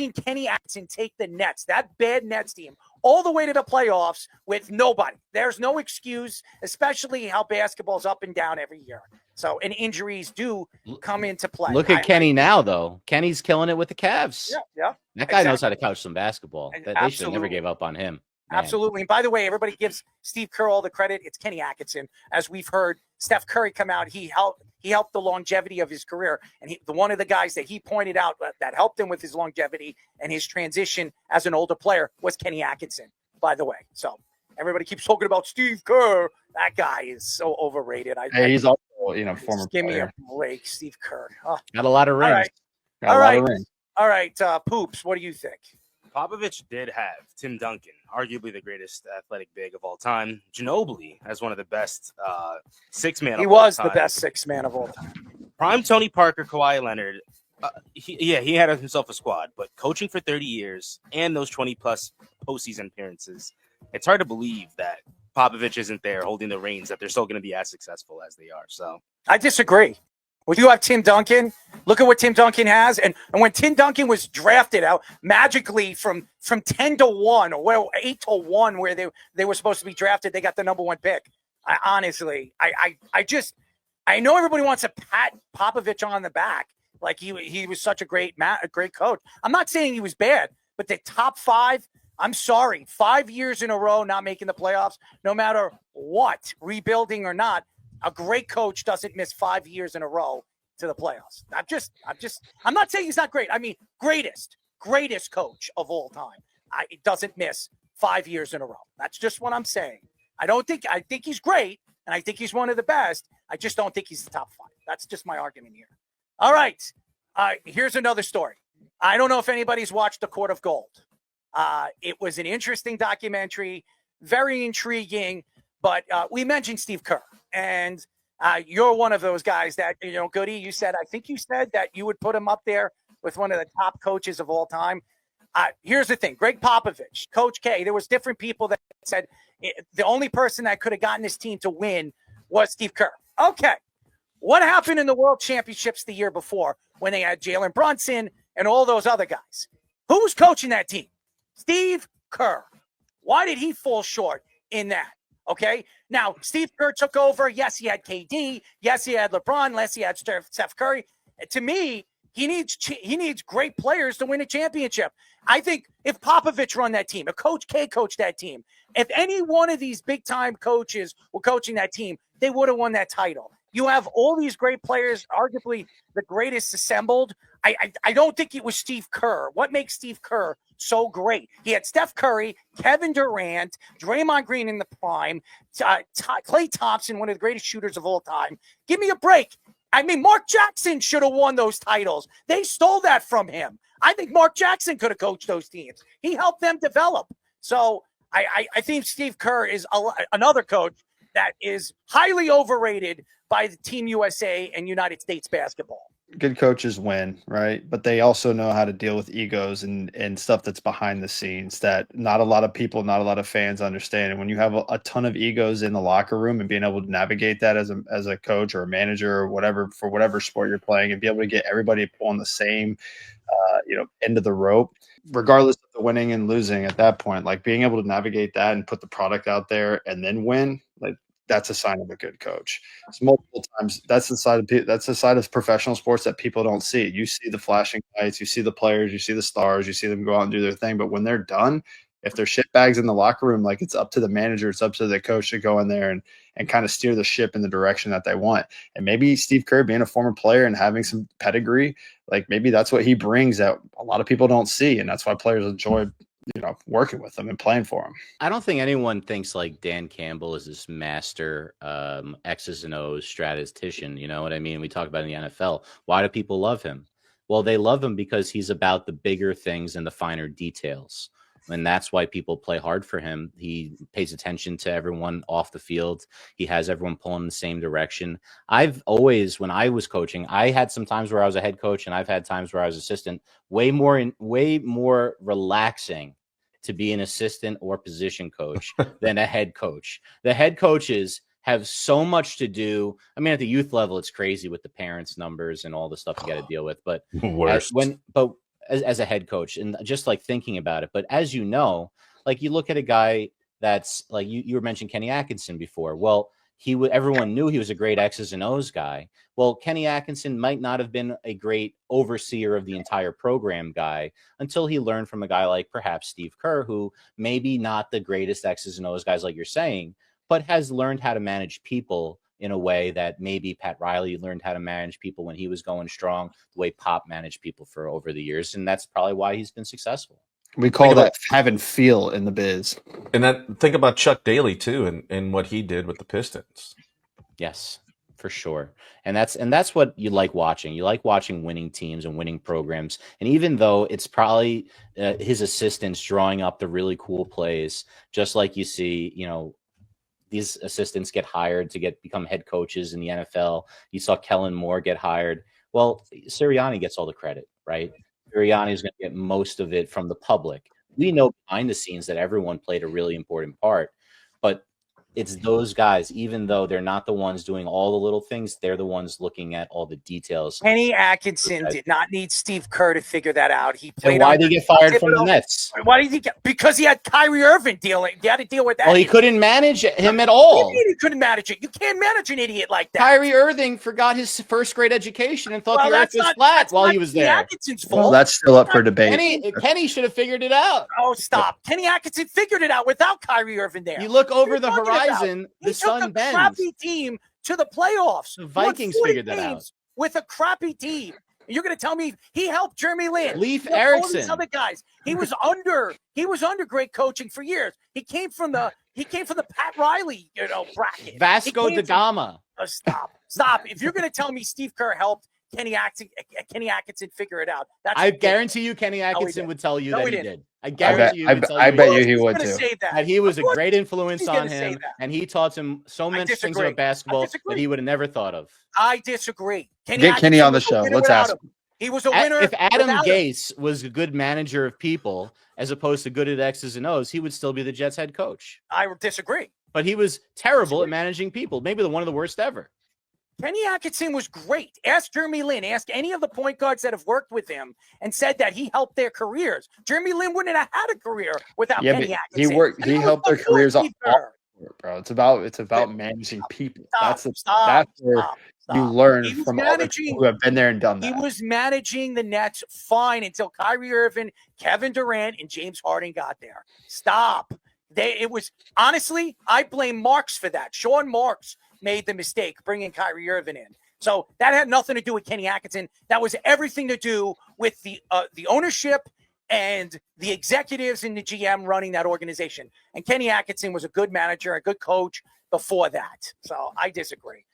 seen Kenny Atkinson take the Nets, that bad Nets team, all the way to the playoffs with nobody. There's no excuse, especially how basketball's up and down every year. So, and injuries do come into play. Look at Kenny now, though. Kenny's killing it with the Cavs. Yeah. That guy knows how to coach some basketball. They should have never gave up on him. Man. Absolutely. And by the way, everybody gives Steve Kerr all the credit. It's Kenny Atkinson. As we've heard Steph Curry come out, he helped the longevity of his career. And one of the guys that he pointed out that helped him with his longevity and his transition as an older player was Kenny Atkinson, by the way. So everybody keeps talking about Steve Kerr. That guy is so overrated. He's also, former give player. me a break, Steve Kerr. Oh. Got a lot of rings. All right. Poops, what do you think? Popovich did have Tim Duncan, arguably the greatest athletic big of all time. Ginobili as one of the best six-man He of all time. was the best six-man of all time. Prime Tony Parker, Kawhi Leonard. He had himself a squad, but coaching for 30 years and those 20-plus postseason appearances, it's hard to believe that Popovich isn't there holding the reins, that they're still going to be as successful as they are. So I disagree. Well, you have Tim Duncan. Look at what Tim Duncan has. And when Tim Duncan was drafted out magically from 10 to 1 or 8 to 1 where they were supposed to be drafted, they got the number 1 pick. I know everybody wants to pat Popovich on the back like he was such a great coach. I'm not saying he was bad, but the top 5, I'm sorry, 5 years in a row not making the playoffs, no matter what, rebuilding or not, a great coach doesn't miss 5 years in a row to the playoffs. I'm not saying he's not great. I mean, greatest coach of all time. It doesn't miss 5 years in a row. That's just what I'm saying. I think he's great, and I think he's one of the best. I just don't think he's the top 5. That's just my argument here. All right. Here's another story. I don't know if anybody's watched The Court of Gold. It was an interesting documentary, very intriguing, but we mentioned Steve Kerr. And you're one of those guys that, Goody, I think you said that you would put him up there with one of the top coaches of all time. Here's the thing. Greg Popovich, Coach K, there was different people that said the only person that could have gotten this team to win was Steve Kerr. Okay. What happened in the World Championships the year before when they had Jalen Brunson and all those other guys? Who was coaching that team? Steve Kerr. Why did he fall short in that? Okay. Now, Steve Kerr took over. Yes, he had KD. Yes, he had LeBron. Yes, he had Steph Curry. To me, he needs great players to win a championship. I think if Popovich run that team, if Coach K coached that team, if any one of these big-time coaches were coaching that team, they would have won that title. You have all these great players, arguably the greatest assembled. I don't think it was Steve Kerr. What makes Steve Kerr so great? He had Steph Curry, Kevin Durant, Draymond Green in the prime, Klay Thompson, one of the greatest shooters of all time. Give me a break. I mean, Mark Jackson should have won those titles. They stole that from him. I think Mark Jackson could have coached those teams. He helped them develop. So I think Steve Kerr is another coach that is highly overrated by the Team USA and United States basketball. Good coaches win, right? But they also know how to deal with egos and stuff that's behind the scenes that not a lot of people, not a lot of fans understand. And when you have a ton of egos in the locker room and being able to navigate that as a coach or a manager or whatever, for whatever sport you're playing, and be able to get everybody pulling the same, end of the rope, regardless of the winning and losing at that point, like being able to navigate that and put the product out there and then win, like, that's a sign of a good coach. It's multiple times. That's the side of professional sports that people don't see. You see the flashing lights, you see the players, you see the stars, you see them go out and do their thing. But when they're done, if they're shitbags in the locker room, like, it's up to the manager, it's up to the coach to go in there and kind of steer the ship in the direction that they want. And maybe Steve Kerr, being a former player and having some pedigree, like, maybe that's what he brings that a lot of people don't see. And that's why players enjoy working with them and playing for them. I don't think anyone thinks like Dan Campbell is this master X's and O's statistician. You know what I mean? We talk about in the NFL. Why do people love him? Well, they love him because he's about the bigger things and the finer details. And that's why people play hard for him. He pays attention to everyone off the field. He has everyone pulling in the same direction. I've always, when I was coaching, I had some times where I was a head coach and I've had times where I was assistant, way more relaxing to be an assistant or position coach than a head coach. The head coaches have so much to do. I mean, at the youth level, it's crazy with the parents' numbers and all the stuff you got to deal with. But as a head coach, and just like thinking about it. But as you know, like you look at a guy that's like you were mentioning Kenny Atkinson before. Well, everyone knew he was a great X's and O's guy. Well, Kenny Atkinson might not have been a great overseer of the entire program guy until he learned from a guy like perhaps Steve Kerr, who maybe not the greatest X's and O's guys like you're saying, but has learned how to manage people in a way that maybe Pat Riley learned how to manage people when he was going strong, the way Pop managed people for over the years. And that's probably why he's been successful. We call that having feel in the biz. And think about Chuck Daly too, and what he did with the Pistons. Yes, for sure. And that's what you like watching. You like watching winning teams and winning programs. And even though it's probably his assistants drawing up the really cool plays, just like you see, these assistants get hired to become head coaches in the NFL. You saw Kellen Moore get hired. Well, Sirianni gets all the credit, right? Sirianni is going to get most of it from the public. We know behind the scenes that everyone played a really important part, but it's those guys, even though they're not the ones doing all the little things, they're the ones looking at all the details. Kenny Atkinson did not need Steve Kerr to figure that out. He played. And why did he get fired from the Nets? Why did he get? Because he had Kyrie Irving dealing. He had to deal with that. Well, he couldn't manage him at all. He couldn't manage it. You can't manage an idiot like that. Kyrie Irving forgot his first grade education and thought the earth was flat while he was there. Atkinson's fault. Well, that's still up for debate. Kenny should have figured it out. Oh, stop. Kenny Atkinson figured it out without Kyrie Irving there. You look over the horizon, the sun bends. Crappy team to the playoffs. The Vikings figured that out with a crappy team. You're going to tell me he helped Jeremy Lin, Leif all Erikson, these other guys. He was under great coaching for years. He came from the Pat Riley, bracket. Vasco da Gama. Stop. If you're going to tell me Steve Kerr helped Kenny Atkinson figure it out, I guarantee you Kenny Atkinson would tell you that he did. I guarantee I bet you he would too. That he was a great influence on him, and he taught him so many things about basketball that he would have never thought of. I disagree. Get Kenny on the show. Let's ask him. He was a winner. If Adam Gase was a good manager of people as opposed to good at X's and O's, he would still be the Jets head coach. I disagree. But he was terrible at managing people, maybe one of the worst ever. Kenny Atkinson was great. Ask Jeremy Lin. Ask any of the point guards that have worked with him and said that he helped their careers. Jeremy Lin wouldn't have had a career without Kenny Atkinson. He helped their careers off, bro. It's about managing people. That's where you learn from other people who have been there and done that. He was managing the Nets fine until Kyrie Irving, Kevin Durant, and James Harden got there. Stop. Honestly, I blame Marks for that. Sean Marks made the mistake bringing Kyrie Irving in. So that had nothing to do with Kenny Atkinson. That was everything to do with the ownership and the executives and the GM running that organization. And Kenny Atkinson was a good manager, a good coach before that. So I disagree.